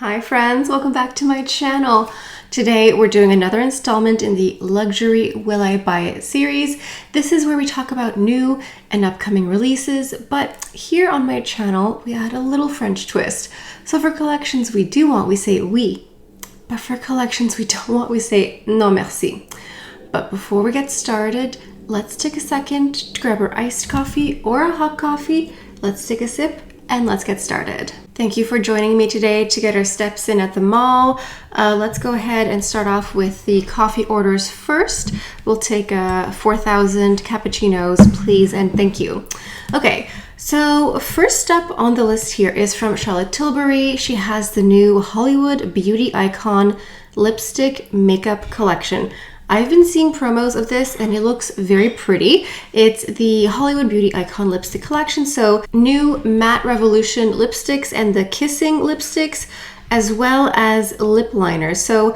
Hi friends, welcome back to my channel. Today we're doing another installment in the Luxury Will I Buy It series. This is where we talk about new and upcoming releases, but here on my channel we add a little French twist. So for collections we do want, we say oui, but for collections we don't want, we say non merci. But before we get started, let's take a second to grab our iced coffee or a hot coffee. Let's take a sip and let's get started. Thank you for joining me today to get our steps in at the mall. Let's go ahead and start off with the coffee orders first. We'll take 4,000 cappuccinos, please, and thank you. Okay, so first up on the list here is from Charlotte Tilbury. She has the new Hollywood Beauty Icon Lipstick Makeup Collection. I've been seeing promos of this and it looks very pretty. It's the Hollywood Beauty Icon Lipstick Collection. So new Matte Revolution lipsticks and the Kissing lipsticks, as well as lip liners. So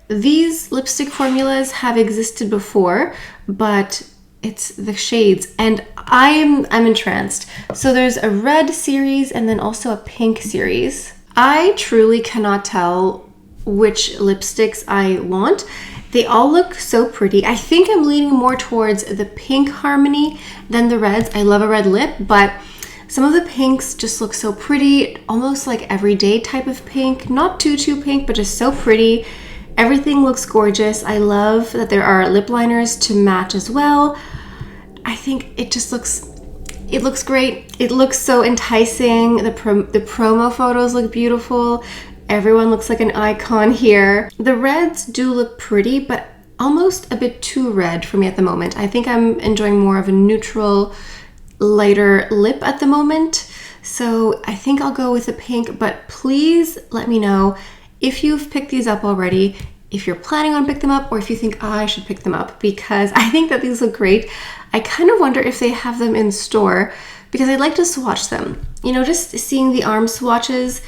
these lipstick formulas have existed before, but it's the shades and I'm entranced. So there's a red series and then also a pink series. I truly cannot tell which lipsticks I want. They all look so pretty. I think I'm leaning more towards the pink harmony than the reds. I love a red lip, but some of the pinks just look so pretty, almost like everyday type of pink. Not too pink, but just so pretty. Everything looks gorgeous. I love that there are lip liners to match as well. I think it just looks great. It looks so enticing. The promo photos look beautiful. Everyone looks like an icon here. The reds do look pretty, but almost a bit too red for me at the moment. I think I'm enjoying more of a neutral, lighter lip at the moment. So I think I'll go with the pink, but please let me know if you've picked these up already, if you're planning on picking them up, or if you think I should pick them up, because I think that these look great. I kind of wonder if they have them in store because I'd like to swatch them. You know, just seeing the arm swatches,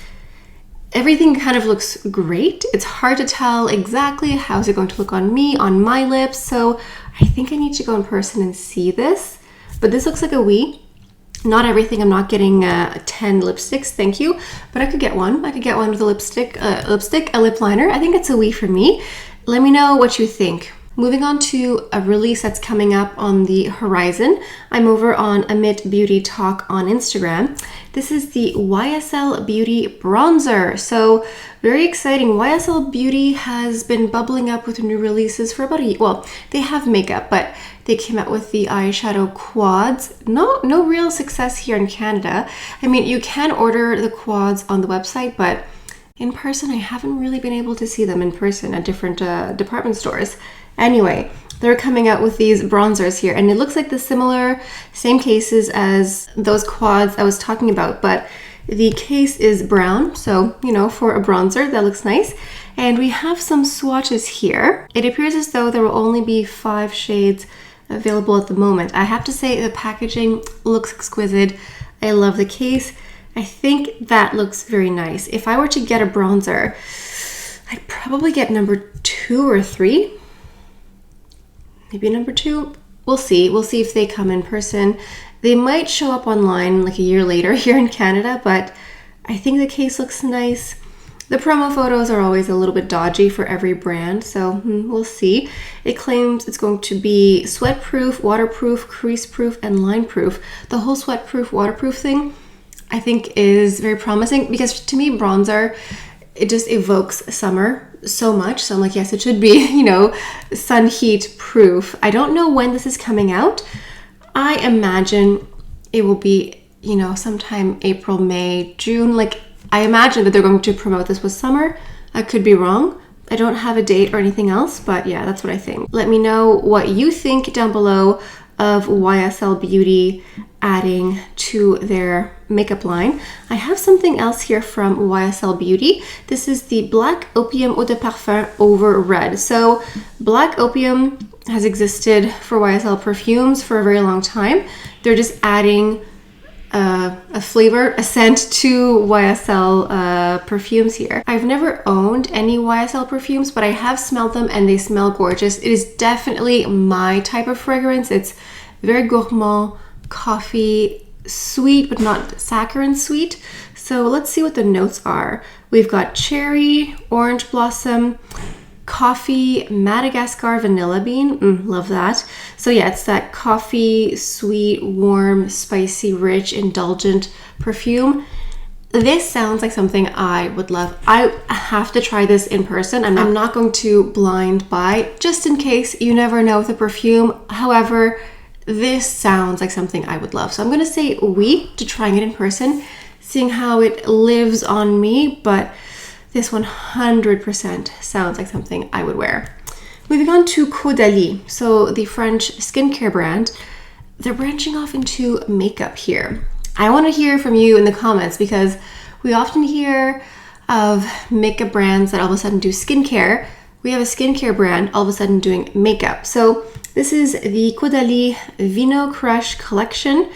everything kind of looks great. It's hard to tell exactly how is it going to look on me, on my lips. So I think I need to go in person and see this. But this looks like a oui. Not everything. I'm not getting 10 lipsticks, thank you. But I could get one. I could get one with a lipstick, a lip liner. I think it's a oui for me. Let me know what you think. Moving on to a release that's coming up on the horizon. I'm over on Amit Beauty Talk on Instagram. This is the YSL Beauty Bronzer. So very exciting. YSL Beauty has been bubbling up with new releases for about a year. Well, they have makeup, but they came out with the eyeshadow quads. No real success here in Canada. I mean, you can order the quads on the website, but in person, I haven't really been able to see them in person at different department stores. Anyway, they're coming out with these bronzers here, and it looks like the same cases as those quads I was talking about, but the case is brown, so, you know, for a bronzer, that looks nice. And we have some swatches here. It appears as though there will only be 5 shades available at the moment. I have to say the packaging looks exquisite. I love the case. I think that looks very nice. If I were to get a bronzer, I'd probably get number 2 or 3. Maybe number 2. We'll see. We'll see if they come in person. They might show up online like a year later here in Canada, but I think the case looks nice. The promo photos are always a little bit dodgy for every brand, so we'll see. It claims it's going to be sweat-proof, waterproof, crease-proof, and line-proof. The whole sweat-proof, waterproof thing, I think, is very promising because to me, bronzer, it just evokes summer so much. So I'm like, yes, it should be, you know, sun heat proof. I don't know when this is coming out. I imagine it will be, you know, sometime April, May, June. Like, I imagine that they're going to promote this with summer. I could be wrong. I don't have a date or anything else, but yeah, that's what I think. Let me know what you think down below of YSL Beauty adding to their makeup line. I have something else here from YSL Beauty. This is the Black Opium Eau de Parfum over Red. So Black Opium has existed for YSL perfumes for a very long time. They're just adding a flavor, a scent to YSL perfumes here. I've never owned any YSL perfumes, but I have smelled them and they smell gorgeous. It is definitely my type of fragrance. It's very gourmand, coffee, sweet, but not saccharine sweet. So let's see what the notes are. We've got cherry, orange blossom, coffee, Madagascar, vanilla bean. Love that. So yeah, it's that coffee, sweet, warm, spicy, rich, indulgent perfume. This sounds like something I would love. I have to try this in person. I'm not going to blind buy, just in case. You never know with a perfume. However, this sounds like something I would love. So I'm going to say oui to trying it in person, seeing how it lives on me, but this 100% sounds like something I would wear. Moving on to Caudalie, so the French skincare brand. They're branching off into makeup here. I want to hear from you in the comments because we often hear of makeup brands that all of a sudden do skincare. We have a skincare brand all of a sudden doing makeup. So this is the Caudalie Vino Crush collection,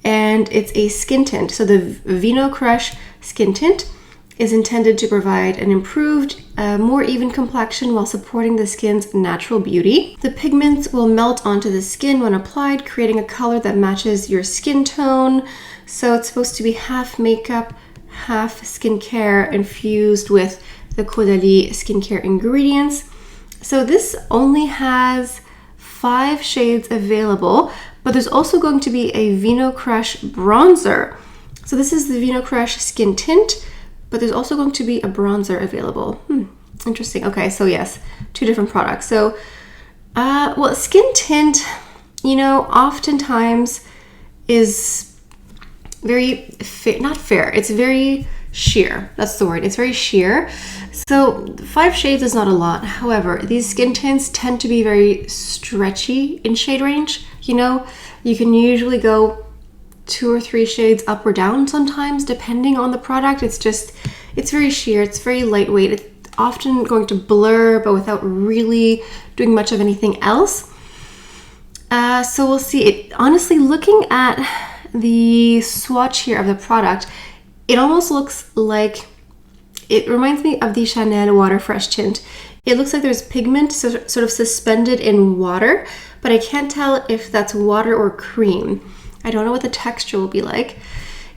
and it's a skin tint. So the Vino Crush skin tint is intended to provide an improved, more even complexion while supporting the skin's natural beauty. The pigments will melt onto the skin when applied, creating a color that matches your skin tone. So it's supposed to be half makeup, half skincare, infused with the Caudalie skincare ingredients. So this only has 5 shades available, but there's also going to be a Vino Crush bronzer. So this is the Vino Crush skin tint, but there's also going to be a bronzer available. Interesting. Okay, so yes, 2 different products. So, well, skin tint, you know, oftentimes is very, not fair. It's very sheer. That's the word. It's very sheer. So 5 shades is not a lot. However, these skin tints tend to be very stretchy in shade range. You know, you can usually go 2 or 3 shades up or down sometimes, depending on the product. It's very sheer. It's very lightweight. It's often going to blur, but without really doing much of anything else. So we'll see. It honestly, looking at the swatch here of the product, it almost looks like, it reminds me of the Chanel Water Fresh tint. It looks like there's pigment sort of suspended in water, but I can't tell if that's water or cream. I don't know what the texture will be like.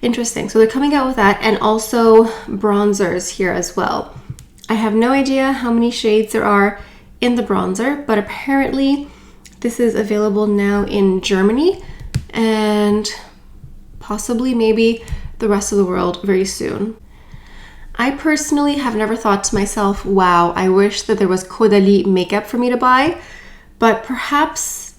Interesting. So they're coming out with that, and also bronzers here as well. I have no idea how many shades there are in the bronzer, but apparently this is available now in Germany and possibly maybe the rest of the world very soon. I personally have never thought to myself, wow, I wish that there was Caudalie makeup for me to buy, but perhaps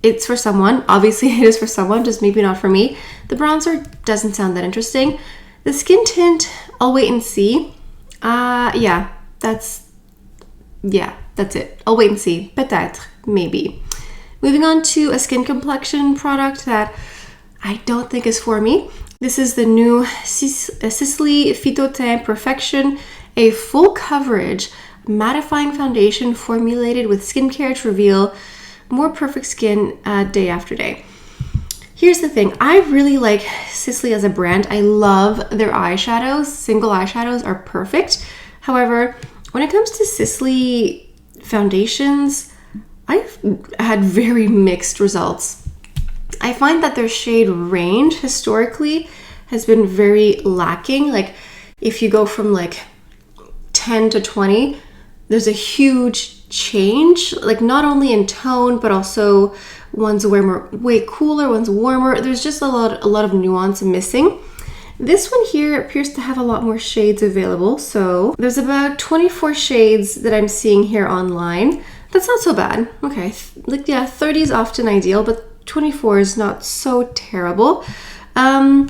it's for someone. Obviously it is for someone, just maybe not for me. The bronzer doesn't sound that interesting. The skin tint, I'll wait and see. Yeah, that's it. I'll wait and see. Peut-être, maybe. Moving on to a skin complexion product that I don't think is for me. This is the new Sisley Phyto-Teint Perfection, a full coverage mattifying foundation formulated with skincare to reveal more perfect skin day after day. Here's the thing, I really like Sisley as a brand. I love their eyeshadows. Single eyeshadows are perfect. However, when it comes to Sisley foundations, I've had very mixed results. I find that their shade range historically has been very lacking. Like if you go from like 10 to 20, there's a huge change, like not only in tone, but also one's way cooler, one's warmer. There's just a lot of nuance missing. This one here appears to have a lot more shades available. So there's about 24 shades that I'm seeing here online. That's not so bad. Okay, like yeah, 30 is often ideal, but 24 is not so terrible. I've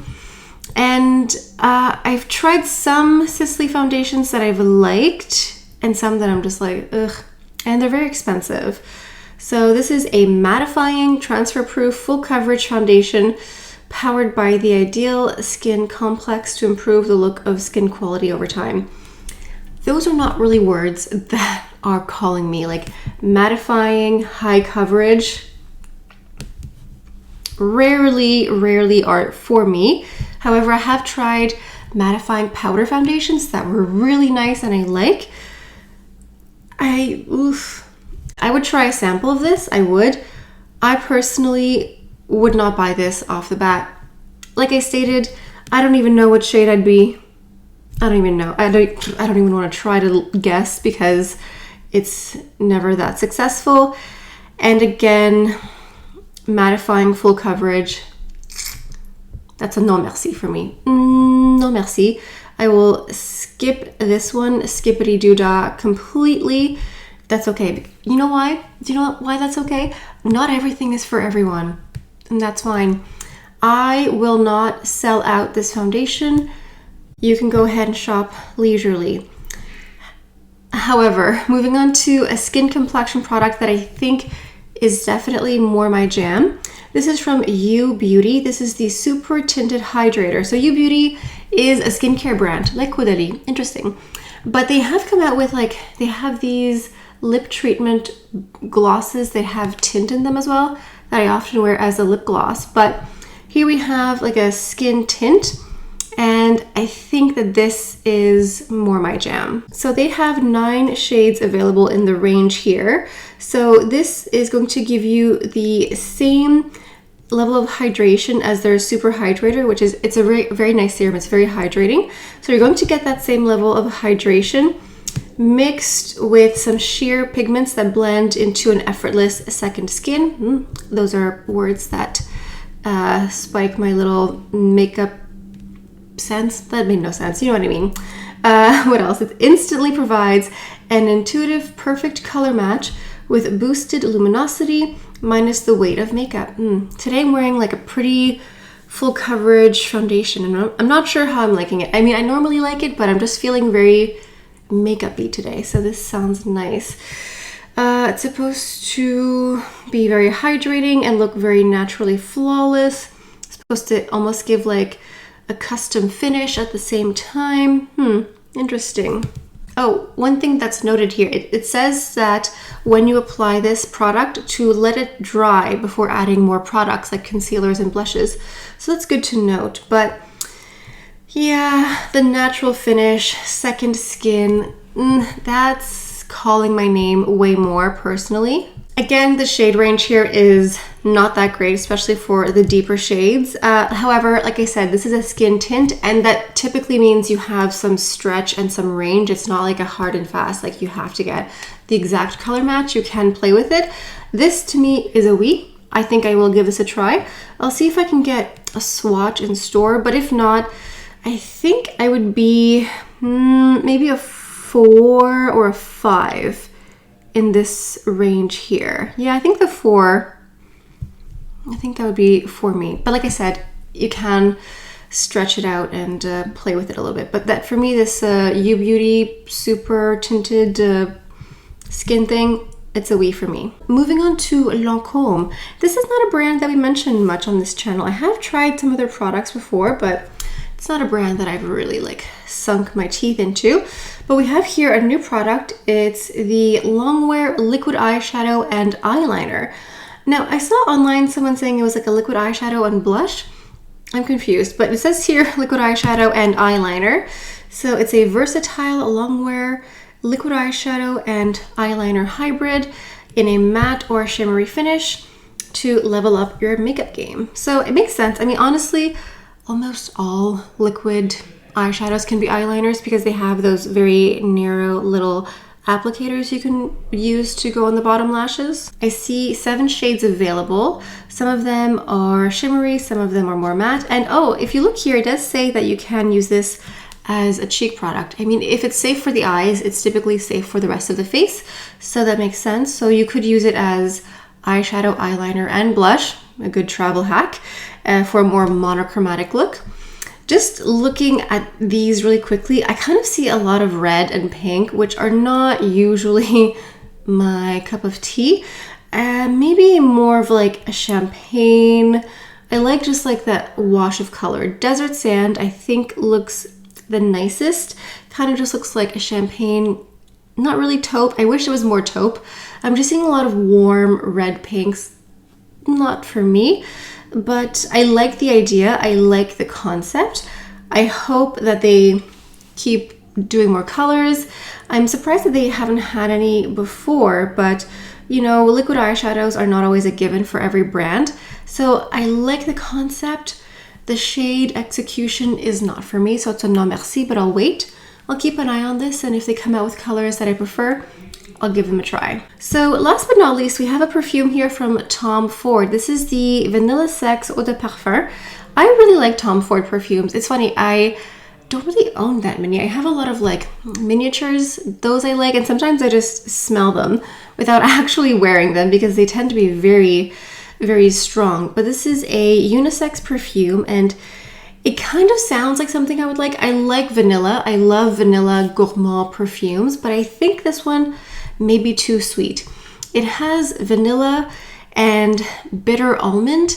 tried some Sisley foundations that I've liked and some that I'm just like, ugh, and they're very expensive. So this is a mattifying, transfer-proof, full coverage foundation powered by the Ideal Skin Complex to improve the look of skin quality over time. Those are not really words that are calling me, like mattifying, high coverage. Rarely are for me. However, I have tried mattifying powder foundations that were really nice and I like. I would try a sample of this. I would. I personally would not buy this off the bat. Like I stated, I don't even know what shade I'd be I don't even know. I don't even want to try to guess because it's never that successful. And again, mattifying full coverage, that's a non merci for me. Non merci. I will skip this one, skippity doo dah completely. That's okay. You know why? Do you know why that's okay? Not everything is for everyone, and that's fine. I will not sell out this foundation. You can go ahead and shop leisurely. However, moving on to a skin complexion product that I think is definitely more my jam. This is from You Beauty. This is the Super Tinted Hydrator. So You Beauty is a skincare brand, like Caudalie. Interesting. But they have come out with they have these lip treatment glosses that have tint in them as well that I often wear as a lip gloss. But here we have like a skin tint, and I think that this is more my jam. So they have 9 shades available in the range here. So this is going to give you the same level of hydration as their Super Hydrator, which is, it's a very, very nice serum. It's very hydrating. So you're going to get that same level of hydration mixed with some sheer pigments that blend into an effortless second skin. Those are words that spike my little makeup sense. That made no sense. You know what I mean? What else? It instantly provides an intuitive, perfect color match with boosted luminosity minus the weight of makeup. Today I'm wearing like a pretty full coverage foundation, and I'm not sure how I'm liking it. I mean, I normally like it, but I'm just feeling very makeup-y today, so this sounds nice. It's supposed to be very hydrating and look very naturally flawless. It's supposed to almost give like a custom finish at the same time. Interesting. Oh, one thing that's noted here, it says that when you apply this product to let it dry before adding more products like concealers and blushes. So that's good to note. But yeah, the natural finish, second skin, that's calling my name way more personally. Again, the shade range here is not that great, especially for the deeper shades. However, like I said, this is a skin tint, and that typically means you have some stretch and some range. It's not like a hard and fast, like you have to get the exact color match. You can play with it. This to me is a oui. I think I will give this a try. I'll see if I can get a swatch in store, but if not, I think I would be maybe a 4 or a 5 in this range here. Yeah, I think the 4, I think that would be for me. But like I said, you can stretch it out and play with it a little bit. But that for me, this You Beauty super tinted skin thing, it's a oui for me. Moving on to Lancôme. This is not a brand that we mentioned much on this channel. I have tried some of their products before, but it's not a brand that I've really like sunk my teeth into. But we have here a new product. It's the Longwear liquid eyeshadow and eyeliner. Now, I saw online someone saying it was like a liquid eyeshadow and blush. I'm confused, but it says here liquid eyeshadow and eyeliner. So it's a versatile Longwear liquid eyeshadow and eyeliner hybrid in a matte or shimmery finish to level up your makeup game. So it makes sense. I mean, honestly, almost all liquid eyeshadows can be eyeliners because they have those very narrow little applicators you can use to go on the bottom lashes. I see 7 shades available. Some of them are shimmery, some of them are more matte. And oh, if you look here, it does say that you can use this as a cheek product. I mean, if it's safe for the eyes, it's typically safe for the rest of the face. So that makes sense. So you could use it as eyeshadow, eyeliner, and blush, a good travel hack for a more monochromatic look. Just looking at these really quickly, I kind of see a lot of red and pink, which are not usually my cup of tea. Maybe more of like a champagne. I like just like that wash of color. Desert Sand, I think, looks the nicest. Kind of just looks like a champagne, not really taupe. I wish it was more taupe. I'm just seeing a lot of warm red pinks. Not for me. But I like the idea. I like the concept. I hope that they keep doing more colors. I'm surprised that they haven't had any before, but you know, liquid eyeshadows are not always a given for every brand. So I like the concept. The shade Execution is not for me, so it's a non merci, but I'll wait. I'll keep an eye on this, and if they come out with colors that I prefer, I'll give them a try. So last but not least, we have a perfume here from Tom Ford. This is the Vanilla Sex Eau de Parfum. I really like Tom Ford perfumes. It's funny, I don't really own that many. I have a lot of like miniatures, those I like, and sometimes I just smell them without actually wearing them because they tend to be very, very strong. But this is a unisex perfume, and it kind of sounds like something I would like. I like vanilla. I love vanilla gourmand perfumes, but I think this one may be too sweet. It has vanilla and bitter almond.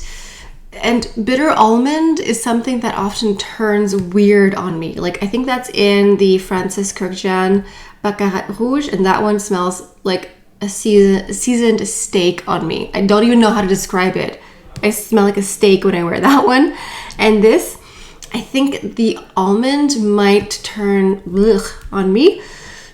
And bitter almond is something that often turns weird on me. Like, I think that's in the Francis Kurkdjian Baccarat Rouge, and that one smells like a seasoned steak on me. I don't even know how to describe it. I smell like a steak when I wear that one. And this, I think the almond might turn on me.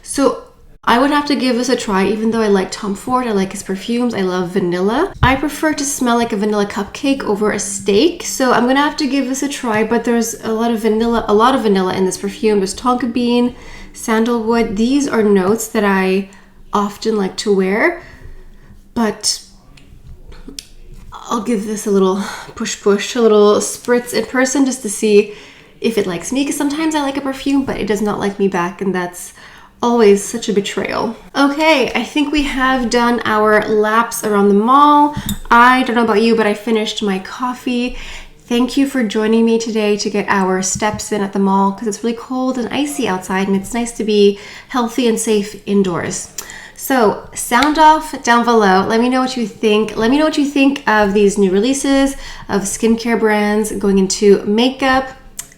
So I would have to give this a try, even though I like Tom Ford, I like his perfumes, I love vanilla. I prefer to smell like a vanilla cupcake over a steak, so I'm gonna have to give this a try, but there's a lot of vanilla in this perfume. There's tonka bean, sandalwood. These are notes that I often like to wear, but I'll give this a little push, a little spritz in person just to see if it likes me, because sometimes I like a perfume, but it does not like me back, and that's always such a betrayal. Okay, I think we have done our laps around the mall. I don't know about you, but I finished my coffee. Thank you for joining me today to get our steps in at the mall, because it's really cold and icy outside, and it's nice to be healthy and safe indoors. So sound off down below. Let me know what you think. Let me know what you think of these new releases of skincare brands going into makeup.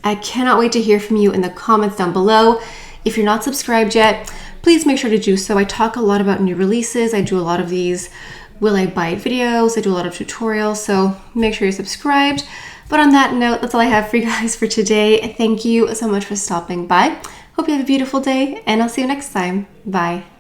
I cannot wait to hear from you in the comments down below. If you're not subscribed yet, please make sure to do so. I talk a lot about new releases. I do a lot of these will I buy it videos. I do a lot of tutorials, so make sure you're subscribed. But on that note, that's all I have for you guys for today. Thank you so much for stopping by. Hope you have a beautiful day, and I'll see you next time. Bye.